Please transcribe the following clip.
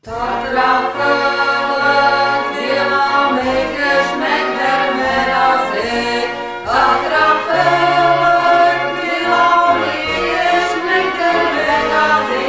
Tot la fălăt de la meică-și mecder merase, tot la fălăt de la meică-și mecder merase,